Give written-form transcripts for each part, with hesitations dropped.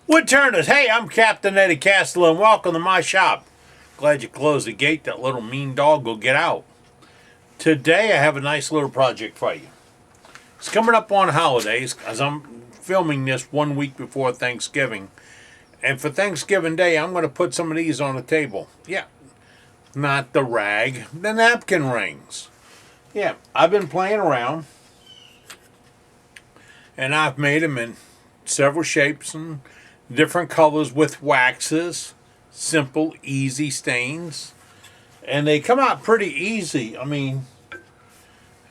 Woodturners, hey, I'm Captain Eddie Castle and welcome to my shop. Glad you closed the gate. That little mean dog will get out. Today I have a nice little project for you. It's coming up on holidays as I'm filming this 1 week before Thanksgiving. And for Thanksgiving Day, I'm going to put some of these on the table. Yeah, not the rag, the napkin rings. Yeah, I've been playing around and I've made them in several shapes and different colors with waxes, simple, easy stains, and they come out pretty easy. I mean,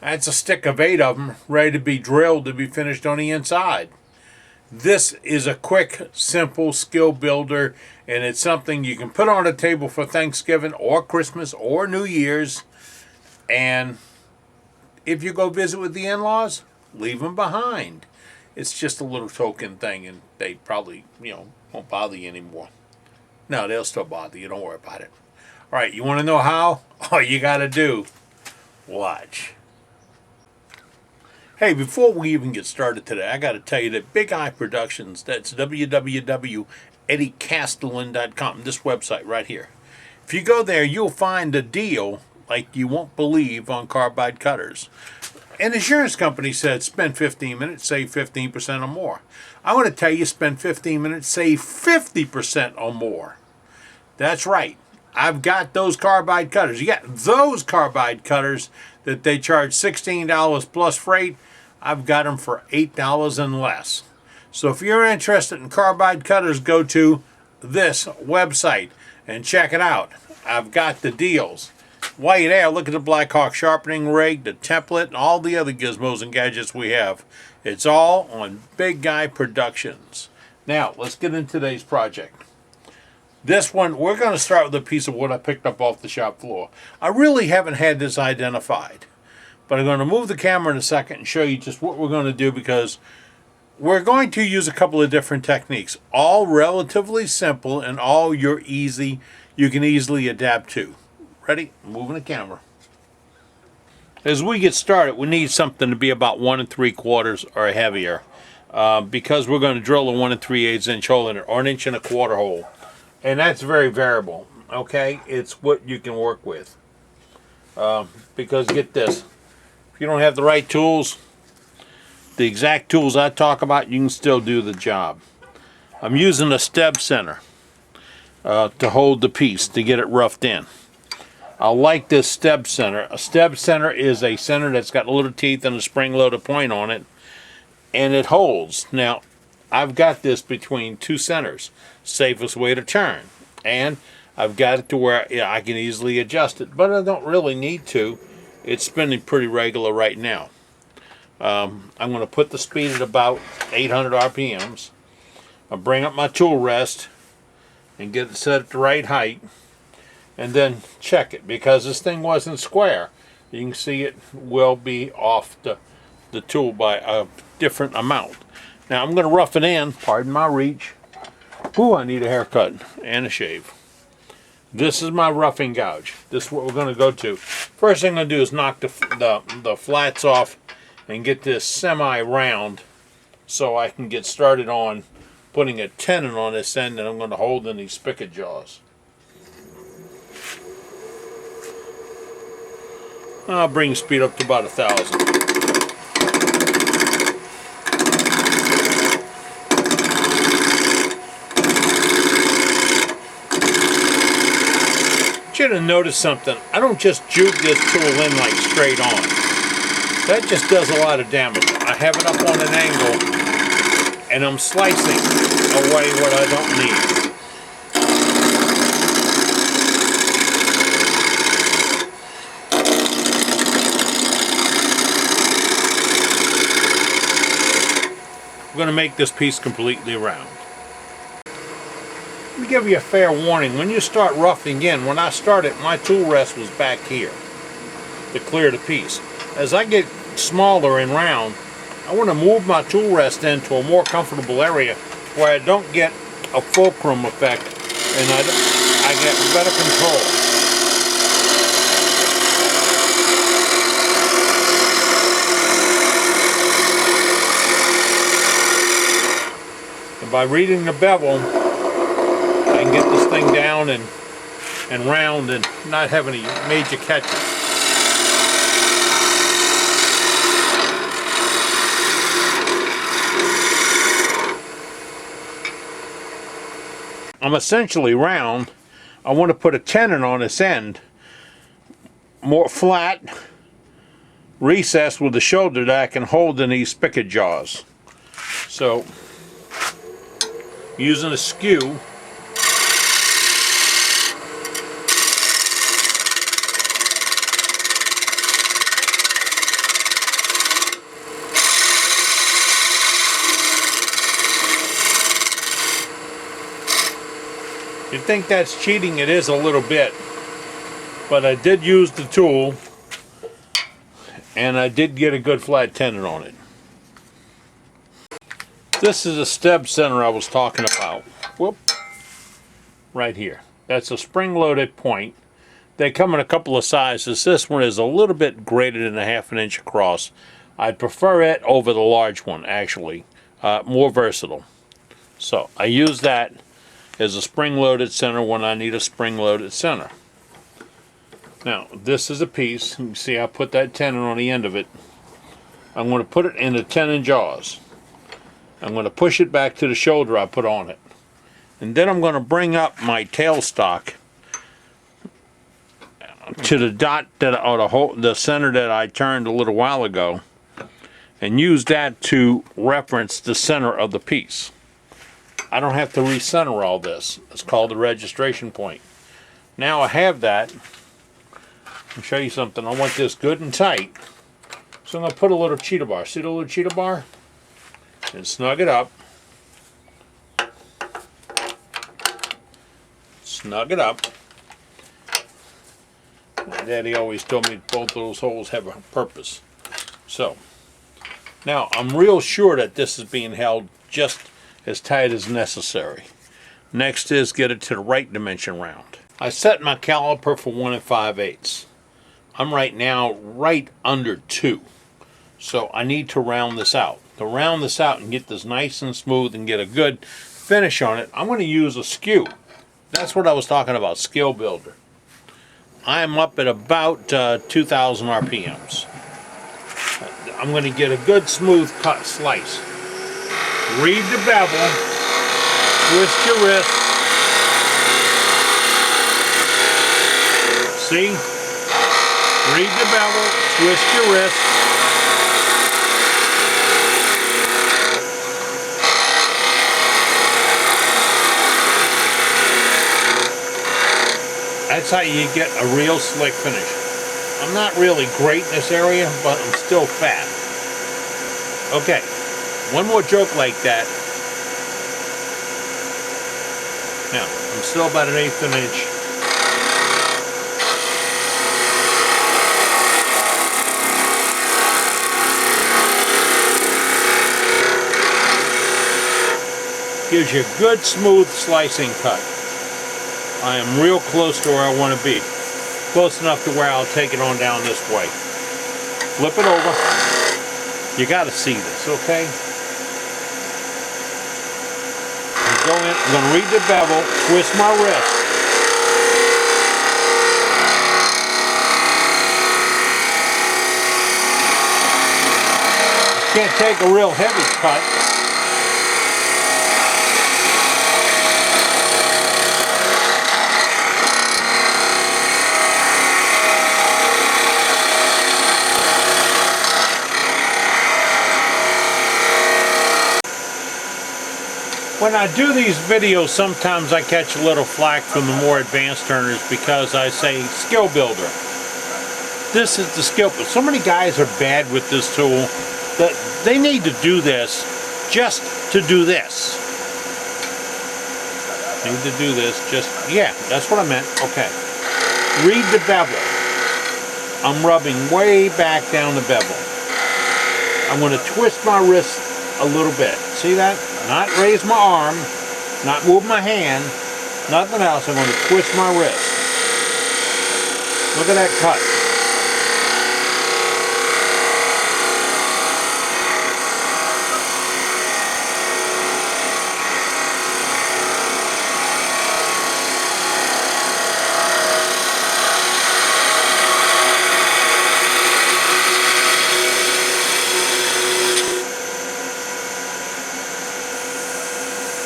that's a stick of 8 of them ready to be drilled to be finished on the inside. This is a quick, simple skill builder, and it's something you can put on a table for Thanksgiving or Christmas or New Year's, and if you go visit with the in-laws, leave them behind. It's just a little token thing, and they probably, won't bother you anymore. No, they'll still bother you. Don't worry about it. All right, you want to know how? All you got to do, watch. Hey, before we even get started today, I got to tell you that Big Eye Productions, that's www.eddiecastellan.com, this website right here. If you go there, you'll find a deal like you won't believe on carbide cutters. An insurance company said spend 15 minutes, save 15% or more. I want to tell you, spend 15 minutes, save 50% or more. That's right. I've got those carbide cutters. You got those carbide cutters that they charge $16 plus freight. I've got them for $8 and less. So if you're interested in carbide cutters, go to this website and check it out. I've got the deals. While you're there, look at the Blackhawk sharpening rig, the template, and all the other gizmos and gadgets we have. It's all on Big Guy Productions. Now, let's get into today's project. This one, we're going to start with a piece of wood I picked up off the shop floor. I really haven't had this identified, but I'm going to move the camera in a second and show you just what we're going to do, because we're going to use a couple of different techniques, all relatively simple and all you can easily adapt to. Ready? Moving the camera. As we get started, we need something to be about 1 3/4 or heavier, because we're going to drill a 1 3/8 inch hole in it, or 1 1/4 hole, and that's very variable. Okay, it's what you can work with. Because get this, if you don't have the right tools, the exact tools I talk about, you can still do the job. I'm using a stub center to hold the piece to get it roughed in. I like this stub center. A stub center is a center that's got little teeth and a spring-loaded point on it, and it holds. Now, I've got this between two centers, safest way to turn, and I've got it to where I can easily adjust it, but I don't really need to. It's spinning pretty regular right now. I'm going to put the speed at about 800 RPMs. I'll bring up my tool rest and get it set at the right height. And then check it, because this thing wasn't square. You can see it will be off the tool by a different amount. Now I'm going to rough it in, pardon my reach. Ooh, I need a haircut and a shave. This is my roughing gouge. This is what we're going to go to. First thing I'm going to do is knock the flats off and get this semi-round so I can get started on putting a tenon on this end that I'm going to hold in these spigot jaws. I'll bring the speed up to about 1,000. Should have noticed something. I don't just juke this tool in like straight on. That just does a lot of damage. I have it up on an angle, and I'm slicing away what I don't need. Going to make this piece completely round. Let me give you a fair warning. When you start roughing in, when I started, my tool rest was back here to clear the piece. As I get smaller and round, I want to move my tool rest into a more comfortable area where I don't get a fulcrum effect and I get better control. by reading the bevel, I can get this thing down and round and not have any major catches. I'm essentially round. I want to put a tenon on this end, more flat, recessed with a shoulder that I can hold in these spigot jaws. So, using a skew, you think that's cheating? It is a little bit, but I did use the tool and I did get a good flat tenon on it. This is a stub center I was talking about. Whoop. Right here. That's a spring-loaded point. They come in a couple of sizes. This one is a little bit greater than a ½ inch across. I'd prefer it over the large one, actually. More versatile. So I use that as a spring-loaded center when I need a spring-loaded center. Now, this is a piece. You can see I put that tenon on the end of it. I'm going to put it in the tenon jaws. I'm going to push it back to the shoulder I put on it. And then I'm going to bring up my tailstock to the dot that, or the center that I turned a little while ago, and use that to reference the center of the piece. I don't have to recenter all this. It's called the registration point. Now I have that. I'll show you something. I want this good and tight. So I'm going to put a little cheetah bar. See the little cheetah bar? And snug it up. Snug it up. My daddy always told me both of those holes have a purpose. So, now I'm real sure that this is being held just as tight as necessary. Next is get it to the right dimension round. I set my caliper for 1 5/8. I'm right now right under 2. So I need to round this out. To round this out and get this nice and smooth and get a good finish on it, I'm going to use a skew. That's what I was talking about, Skill Builder. I am up at about 2,000 RPMs. I'm going to get a good smooth cut slice. Read the bevel, twist your wrist. See? Read the bevel, twist your wrist. That's how you get a real slick finish. I'm not really great in this area, but I'm still fat. Okay, one more joke like that. Now, I'm still about 1/8 of an inch. Gives you a good, smooth slicing cut. I am real close to where I want to be. Close enough to where I'll take it on down this way. Flip it over. You got to see this, okay? Go in, I'm going to read the bevel, twist my wrist. You can't take a real heavy cut. When I do these videos, sometimes I catch a little flack from the more advanced turners because I say skill builder. This is the skill builder. So many guys are bad with this tool that they need to do this just to do this. Need to do this just, yeah, that's what I meant. Okay. Read the bevel. I'm rubbing way back down the bevel. I'm going to twist my wrist a little bit. See that? Not raise my arm, not move my hand, nothing else. I'm going to twist my wrist. Look at that cut.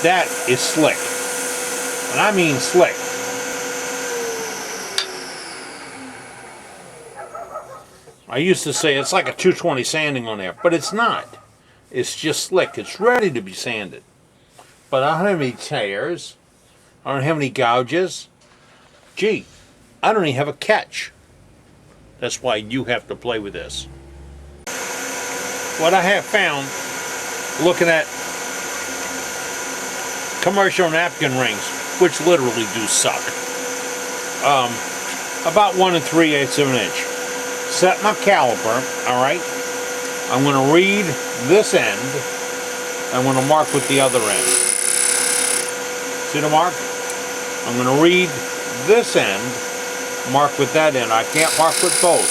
That is slick. And I mean slick. I used to say it's like a 220 sanding on there, but it's not. It's just slick. It's ready to be sanded. But I don't have any tears. I don't have any gouges. Gee, I don't even have a catch. That's why you have to play with this. What I have found, looking at commercial napkin rings, which literally do suck, about 1 3/8 of an inch. Set my caliper, alright? I'm going to read this end. I'm going to mark with the other end. See the mark? I'm going to read this end, mark with that end. I can't mark with both.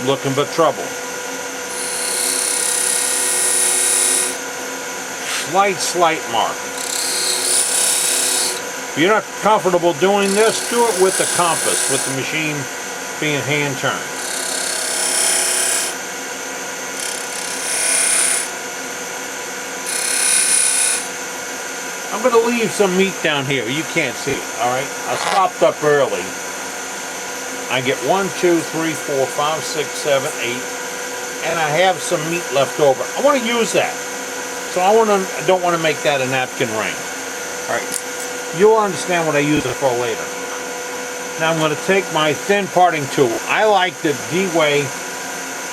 Looking but trouble. Slight mark. If you're not comfortable doing this, do it with the compass, with the machine being hand turned. I'm going to leave some meat down here. You can't see it, alright? I stopped up early. I get 1, 2, 3, 4, 5, 6, 7, 8, and I have some meat left over. I want to use that. So I don't want to make that a napkin ring. Alright. You'll understand what I use it for later. Now I'm going to take my thin parting tool. I like the D-Way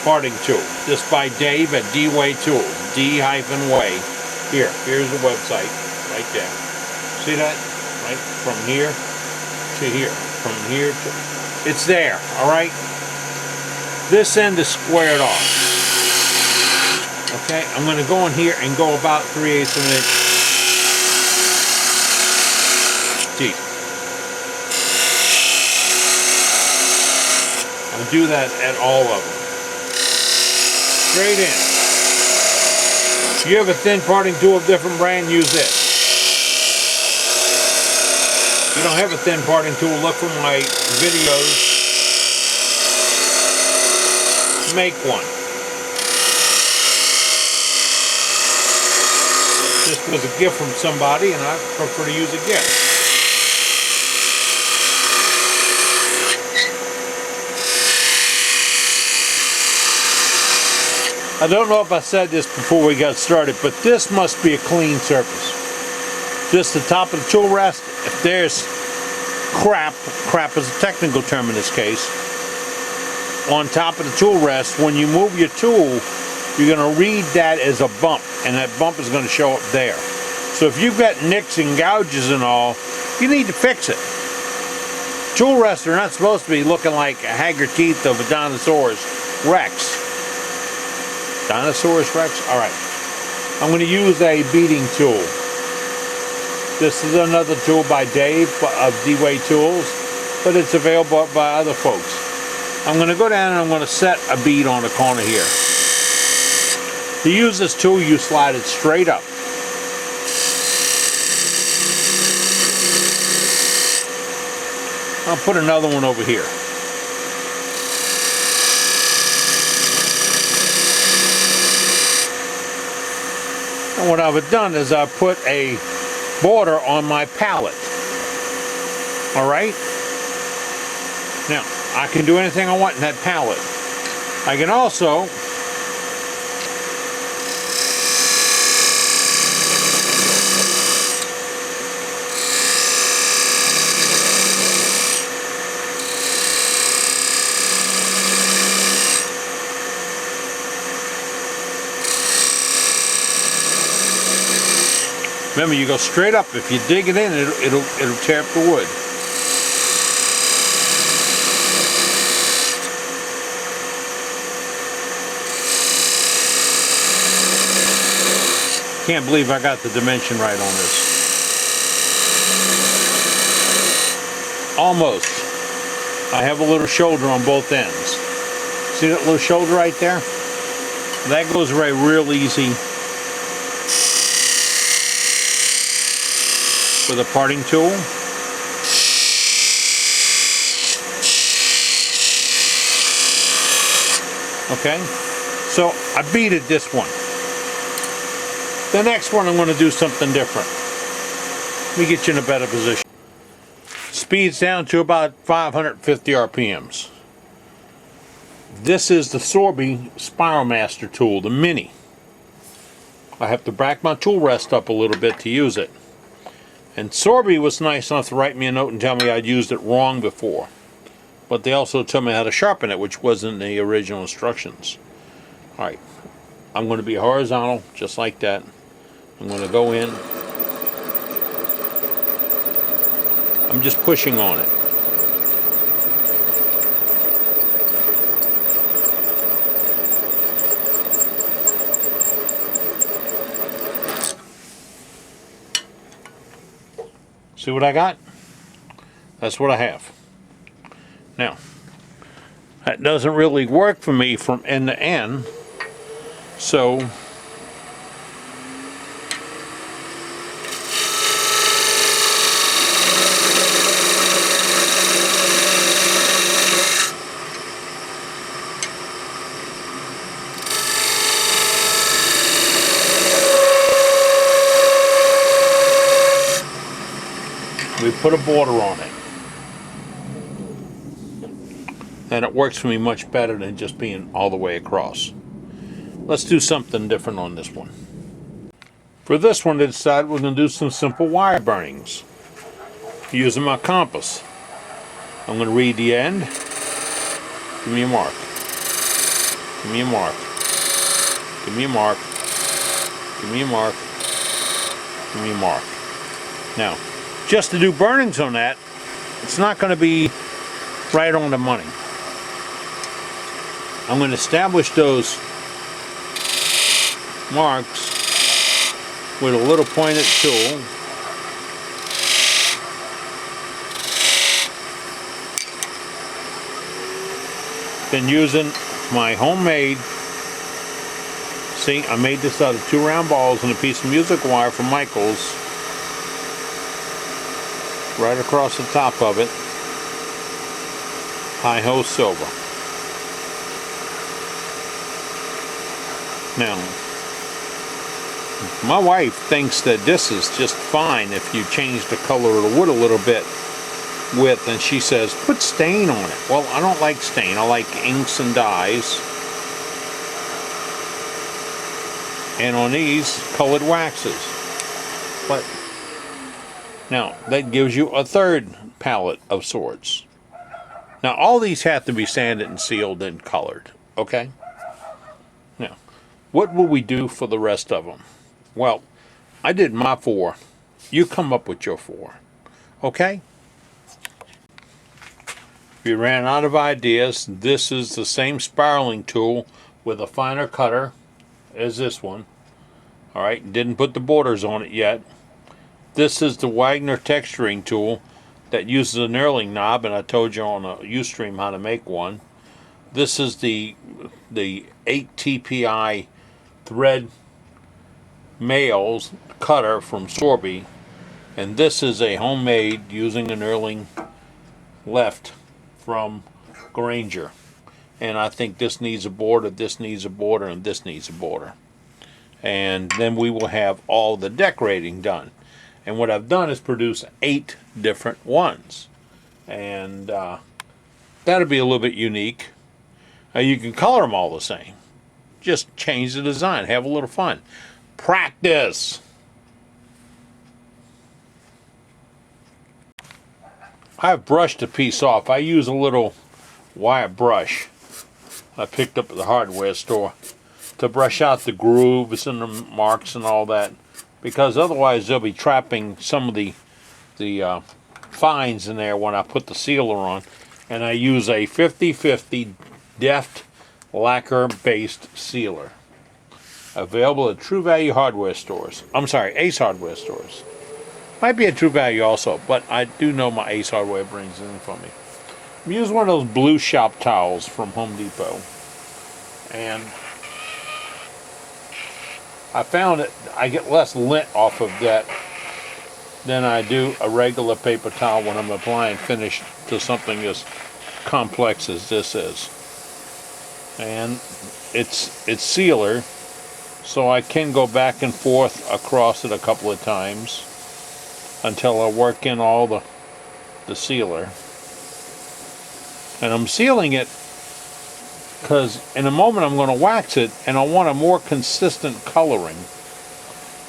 parting tool. This by Dave at D-Way Tools. D-Way. Here's the website. Right there. See that? Right? From here to here. From here to... It's there. Alright? This end is squared off. Okay? I'm going to go in here and go about 3/8 of an inch deep. I'll do that at all of them. Straight in. If you have a thin parting tool of different brand, use it. If you don't have a thin parting tool, look for my videos. Make one. This was a gift from somebody, and I prefer to use a gift. I don't know if I said this before we got started, but this must be a clean surface. Just the top of the tool rest. If there's crap is a technical term in this case, on top of the tool rest, when you move your tool, you're going to read that as a bump, and that bump is going to show up there. So if you've got nicks and gouges and all, you need to fix it. Tool rests are not supposed to be looking like a haggard teeth of a dinosaurus Rex. Dinosaurus Rex? Alright. I'm going to use a beading tool. This is another tool by Dave of D-Way Tools, but it's available by other folks. I'm going to go down and I'm going to set a bead on the corner here. To use this tool, you slide it straight up. I'll put another one over here. And what I've done is I put a border on my pallet. Alright? Now, I can do anything I want in that pallet. I can also remember, you go straight up. If you dig it in, it'll tear up the wood. Can't believe I got the dimension right on this. Almost. I have a little shoulder on both ends. See that little shoulder right there? That goes away real easy with a parting tool. Okay, so I beaded this one. The next one I'm going to do something different. Let me get you in a better position. Speed's down to about 550 RPMs. This is the Sorby Spiral Master tool, the Mini. I have to back my tool rest up a little bit to use it. And Sorby was nice enough to write me a note and tell me I'd used it wrong before. But they also told me how to sharpen it, which wasn't in the original instructions. Alright, I'm going to be horizontal, just like that. I'm going to go in. I'm just pushing on it. See what I got? That's what I have. Now, that doesn't really work for me from end to end, so we put a border on it. And it works for me much better than just being all the way across. Let's do something different on this one. For this one, I decided we're going to do some simple wire burnings using my compass. I'm going to read the end. Give me a mark. Give me a mark. Give me a mark. Give me a mark. Give me a mark. Now, just to do burnings on that, it's not going to be right on the money. I'm going to establish those marks with a little pointed tool. Then using my homemade, see, I made this out of 2 round balls and a piece of music wire from Michael's right across the top of it. Hi-ho silver. Now, my wife thinks that this is just fine if you change the color of the wood a little bit with, and she says, put stain on it. Well, I don't like stain. I like inks and dyes. And on these, colored waxes. But, now, that gives you a third palette of sorts. Now, all these have to be sanded and sealed and colored, okay? Now, what will we do for the rest of them? Well, I did my 4. You come up with your 4, okay? If you ran out of ideas, this is the same spiraling tool with a finer cutter as this one. All right, didn't put the borders on it yet. This is the Wagner texturing tool that uses a knurling knob, and I told you on a Ustream how to make one. This is the 8 TPI thread males cutter from Sorby, and this is a homemade using a knurling left from Granger. And I think this needs a border, this needs a border, and this needs a border. And then we will have all the decorating done. And what I've done is produce 8 different ones. And that'll be a little bit unique. You can color them all the same. Just change the design. Have a little fun. Practice. I've brushed a piece off. I use a little wire brush I picked up at the hardware store to brush out the grooves and the marks and all that, because otherwise they'll be trapping some of the fines in there when I put the sealer on. And I use a 50/50 Deft lacquer based sealer, available at True Value hardware stores. I'm sorry, Ace hardware stores. Might be at True Value also, but I do know my Ace hardware brings it in for me. I'm using one of those blue shop towels from Home Depot, and I found that I get less lint off of that than I do a regular paper towel when I'm applying finish to something as complex as this is. And it's sealer so I can go back and forth across it a couple of times until I work in all the sealer. And I'm sealing it because in a moment I'm going to wax it, and I want a more consistent coloring.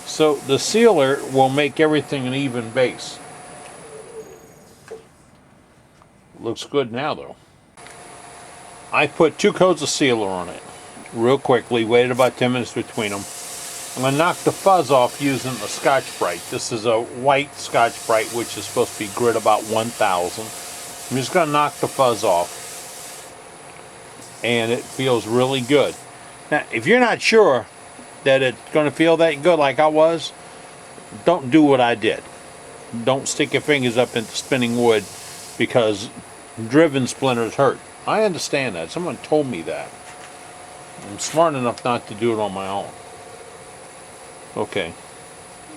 So the sealer will make everything an even base. Looks good now though. I put 2 coats of sealer on it real quickly, waited about 10 minutes between them. I'm going to knock the fuzz off using a Scotch-Brite. This is a white Scotch-Brite, which is supposed to be grit about 1000. I'm just going to knock the fuzz off, and it feels really good. Now, if you're not sure that it's going to feel that good like I was, don't do what I did. Don't stick your fingers up into spinning wood, because driven splinters hurt. I understand that. Someone told me that. I'm smart enough not to do it on my own. Okay.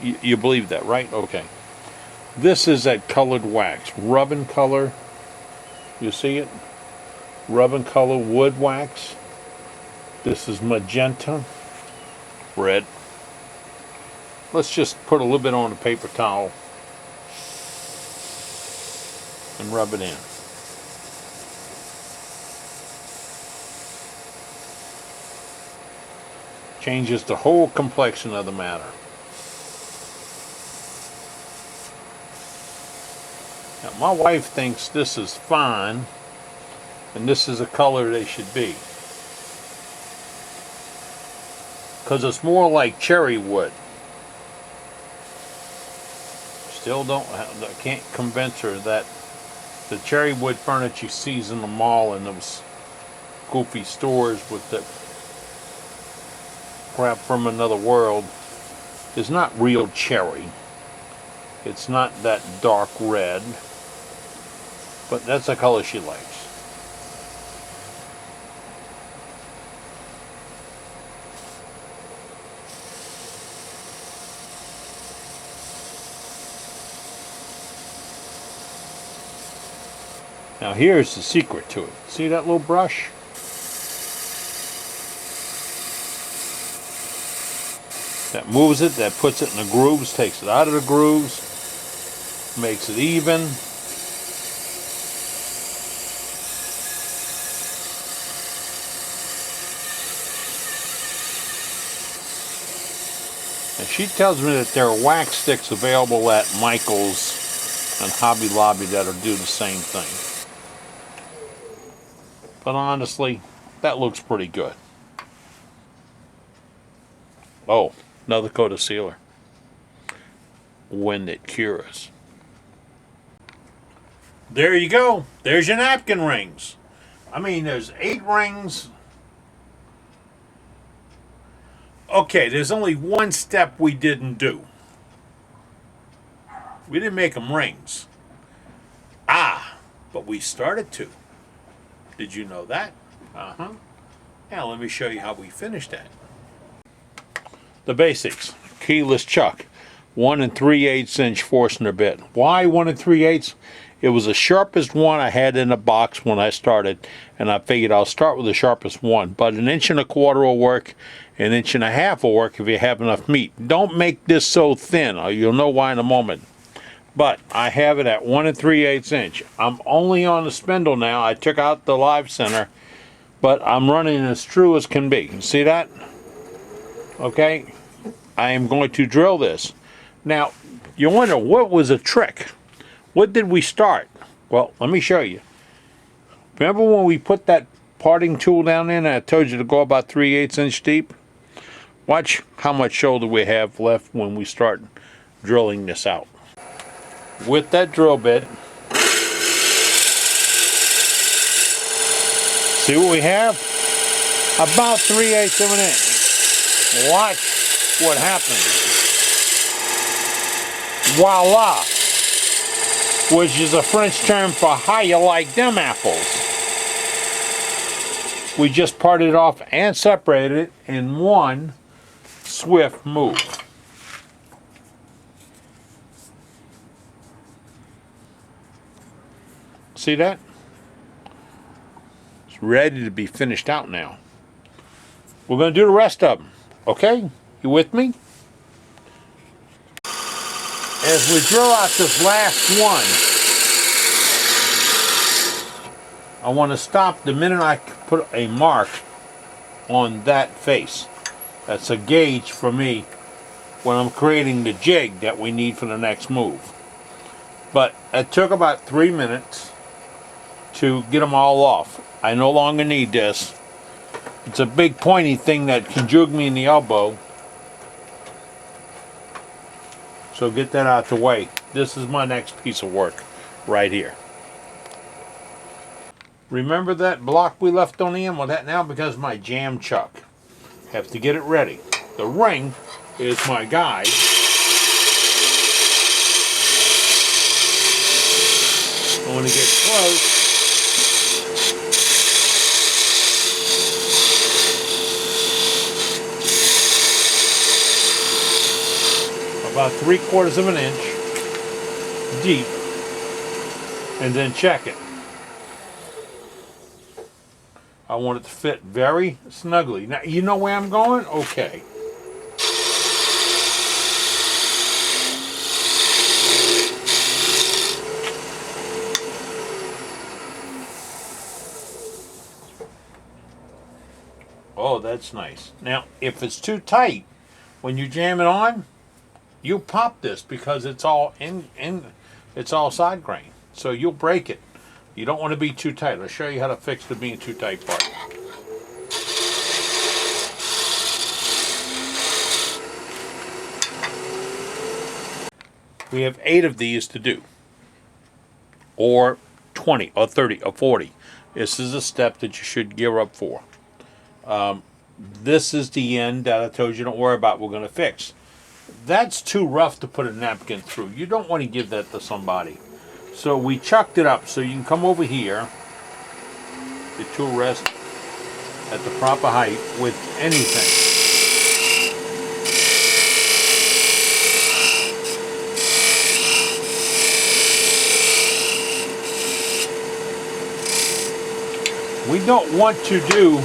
You believe that, right? Okay. This is that colored wax. Rub and color. You see it? Rub and color wood wax. This is magenta. Red. Let's just put a little bit on a paper towel and rub it in. Changes the whole complexion of the matter. Now, my wife thinks this is fine, and this is the color they should be, because it's more like cherry wood. Still I can't convince her that the cherry wood furniture she sees in the mall in those goofy stores with the crap from another world is not real cherry. It's not that dark red, but that's the color she likes. Now here's the secret to it. See that little brush? That moves it, that puts it in the grooves, takes it out of the grooves, makes it even. And she tells me that there are wax sticks available at Michael's and Hobby Lobby that'll do the same thing. But honestly, that looks pretty good. Oh, another coat of sealer when it cures. There you go. There's your napkin rings. I mean, there's 8 rings. Okay, there's only one step we didn't do. We didn't make them rings. But we started to. Did you know that? Now let me show you how we finished that. The basics. Keyless chuck. 1 3/8 inch Forstner bit. Why 1 3/8? It was the sharpest one I had in the box when I started, and I figured I'll start with the sharpest one. But 1 1/4 will work, 1 1/2 will work if you have enough meat. Don't make this so thin. You'll know why in a moment. But I have it at 1 3/8 inch. I'm only on the spindle now. I took out the live center, but I'm running as true as can be. See that? Okay. I am going to drill this. Now, you wonder, what was the trick? What did we start? Well, let me show you. Remember when we put that parting tool down there and I told you to go about 3/8 inch deep? Watch how much shoulder we have left when we start drilling this out. With that drill bit, see what we have? About 3/8 of an inch. Watch what happens. Voila! Which is a French term for how you like them apples. We just parted it off and separated it in one swift move. See that? It's ready to be finished out now. We're going to do the rest of them. Okay? You with me? As we drill out this last one, I want to stop the minute I put a mark on that face. That's a gauge for me when I'm creating the jig that we need for the next move. But it took about 3 minutes to get them all off. I no longer need this. It's a big pointy thing that can jug me in the elbow. So get that out the way. This is my next piece of work right here. Remember that block we left on the end? Well, that now becomes my jam chuck. Have to get it ready. The ring is my guide. I want to get close. About 3/4 of an inch deep, and then check it. I want it to fit very snugly. Now, you know where I'm going? Okay. Oh, that's nice. Now, if it's too tight, when you jam it on, you pop this because it's all it's all side grain. So you'll break it. You don't want to be too tight. I'll show you how to fix the being too tight part. We have 8 of these to do, or 20, or 30, or 40. This is a step that you should gear up for. This is the end that I told you don't worry about, we're going to fix. That's too rough to put a napkin through. You don't want to give that to somebody. So we chucked it up so you can come over here. The tool rest at the proper height with anything. We don't want to do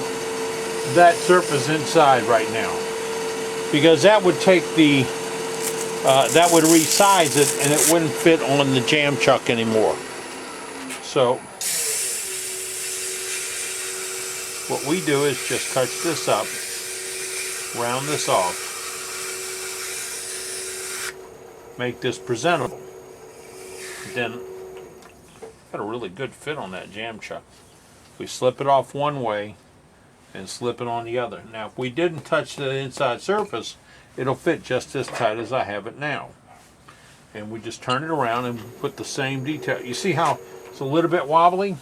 that surface inside right now, because that would take the that would resize it and it wouldn't fit on the jam chuck anymore. So what we do is just touch this up, round this off, make this presentable. Then got a really good fit on that jam chuck. We slip it off one way and slip it on the other. Now, if we didn't touch the inside surface, it'll fit just as tight as I have it now. And we just turn it around and put the same detail. You see how it's a little bit wobbly?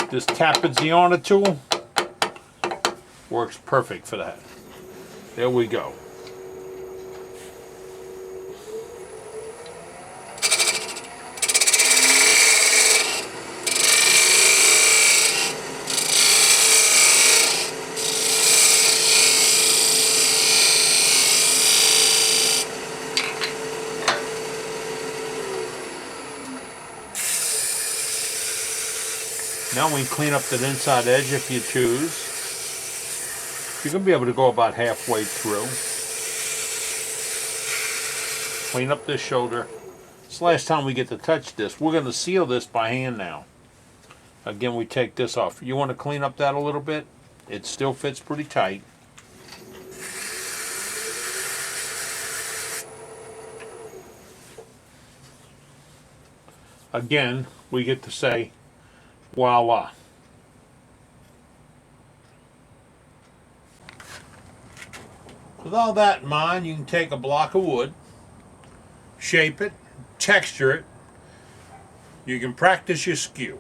This Tapiziana tool works perfect for that. There we go. Now we can clean up that inside edge if you choose. You're going to be able to go about halfway through. Clean up this shoulder. It's the last time we get to touch this. We're going to seal this by hand now. Again, we take this off. You want to clean up that a little bit? It still fits pretty tight. Again, we get to say, voila. With all that in mind, you can take a block of wood, shape it, texture it. You can practice your skew.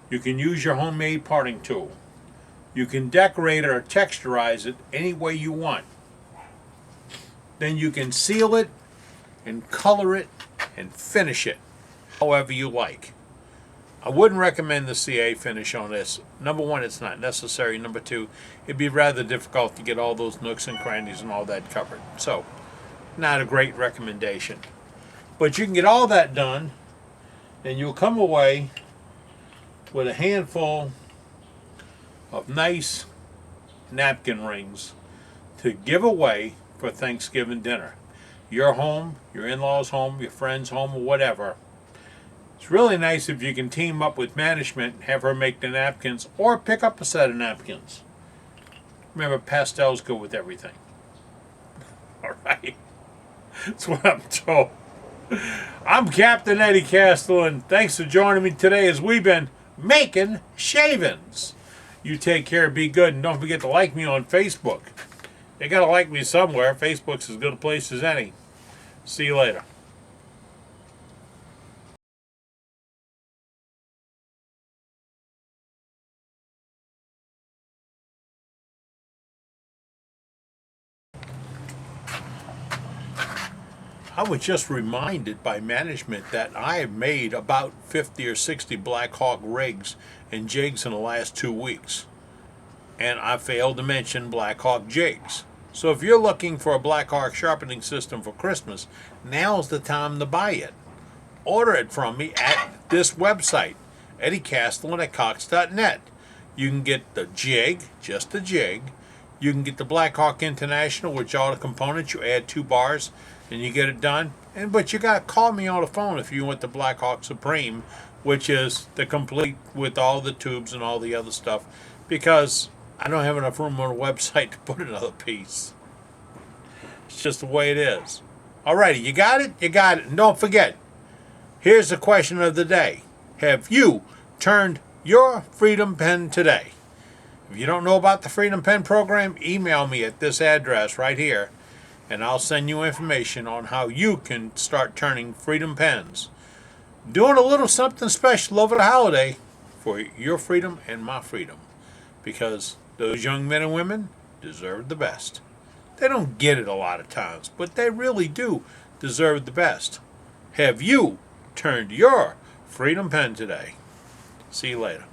You can use your homemade parting tool. You can decorate it or texturize it any way you want. Then you can seal it and color it and finish it however you like. I wouldn't recommend the CA finish on this. Number one, it's not necessary. Number two, it'd be rather difficult to get all those nooks and crannies and all that covered. So, not a great recommendation. But you can get all that done, and you'll come away with a handful of nice napkin rings to give away for Thanksgiving dinner. Your home, your in-laws' home, your friend's home, or whatever. It's really nice if you can team up with management and have her make the napkins or pick up a set of napkins. Remember, pastels go with everything. All right. That's what I'm told. I'm Captain Eddie Castle, and thanks for joining me today as we've been making shavings. You take care, be good, and don't forget to like me on Facebook. You gotta like me somewhere. Facebook's as good a place as any. See you later. I was just reminded by management that I have made about 50 or 60 Black Hawk rigs and jigs in the last 2 weeks. And I failed to mention Black Hawk jigs. So if you're looking for a Black Hawk sharpening system for Christmas, now's the time to buy it. Order it from me at this website, eddiecastelin@cox.net. You can get the jig, just the jig. You can get the Black Hawk International, which all the components, you add 2 bars and you get it done. But you got to call me on the phone if you want the Black Hawk Supreme, which is the complete with all the tubes and all the other stuff, because I don't have enough room on the website to put another piece. It's just the way it is. Alrighty, you got it? You got it. And don't forget, here's the question of the day. Have you turned your Freedom Pen today? If you don't know about the Freedom Pen program, email me at this address right here, and I'll send you information on how you can start turning Freedom Pens. Doing a little something special over the holiday for your freedom and my freedom, because those young men and women deserve the best. They don't get it a lot of times, but they really do deserve the best. Have you turned your Freedom Pen today? See you later.